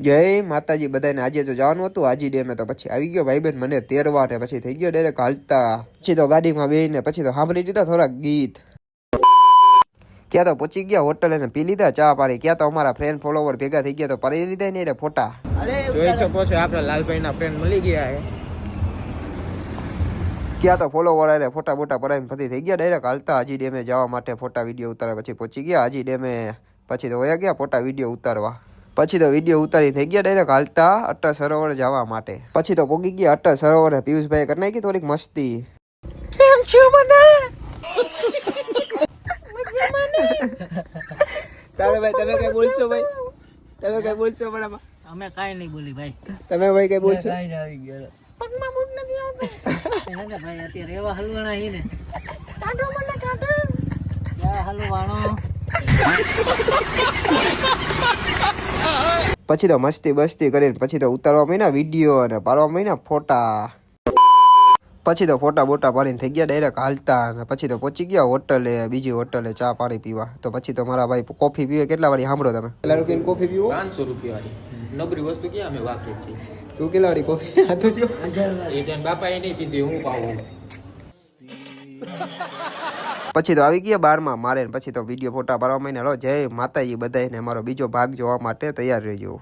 જય માતાજી બધાને આજે તો જવાનું હતું આજી ડેમે તો પછી આવી ગયો ભાઈબેન મને તેરવા ને પછી થઈ ગયો ડાયરેક્ટ હાલતા પછી તો ગાડીમાં બેહીને પછી તો સાંભળી લીધા થોડાક ગીત ક્યાં તો પહોંચી ગયા હોટલ અને પી લીધા ચા પાણી ક્યાં તો અમારા ફ્રેન્ડ ફોલોવર ભેગા થઈ ગયા તો પડી લીધા ને એટલે ફોટા જોઈ શકો છો આપણા લાલભાઈના ફ્રેન્ડ મળી ગયા છે ક્યાં તો ફોલોવર આલે ફોટા બોટા પડાવીને ફરી થઈ ગયા ડાયરેક્ટ હાલતા આજી ડેમે જવા માટે ફોટા વિડીયો ઉતારવા પછી પહોંચી ગયા આજી ડેમે પછી તો વયા ગયા ફોટા વિડીયો ઉતારવા પછી તો વિડીયો ઉતારી થઈ ગયા ડાયરેક્ટ હાલતા અટલ સરોવર જવા માટે પછી તો પોગી ગયા અટલ સરોવર પિયુષભાઈ કરી નાખી થોડીક મસ્તી કેમ છો મને તારે ભાઈ તમે કઈ બોલશો ભાઈ તમે કઈ બોલશો પણ અમે કાઈ નહીં બોલી ભાઈ તમે ભાઈ કઈ બોલશો કાઈ જ આવી ગયો પગમાં મૂડ નથી આવતો એને ભાઈ અત્યારે એવા હલવાણા હી ને કાઢો મને કાઢો યા હલવાણો પછી તો મસ્તી બસ્તી કરીને પછી તો ઉતારવા માંડ્યા વિડીયો અને પાડવા માંડ્યા ફોટા પછી તો ફોટા બોટા પાડીને થઈ ગયા ડાયરેક્ટ હાલતા અને પછી તો પહોંચી ગયા હોટલે બીજી હોટલે ચા પાણી પીવા તો પછી તો મારા ભાઈ કોફી પીવે કેટલા વાળી સાંભળો તમે કેટલા રૂપિયાની કોફી પીવો 500 રૂપિયા વાળી નબળી વસ્તુ ક્યાં અમે વાપરીએ છીએ તું કેટલા વાળી કોફી આ તો જો એ ત્યાં બાપા એ નહીં પીધી હું પાવું પછી તો આવી ગયા બારમાં મારે પછી તો વિડીયો ફોટા પાડવા માંડ્યા જય માતાજી બધાને અમારો બીજો ભાગ જોવા માટે તૈયાર રહેજો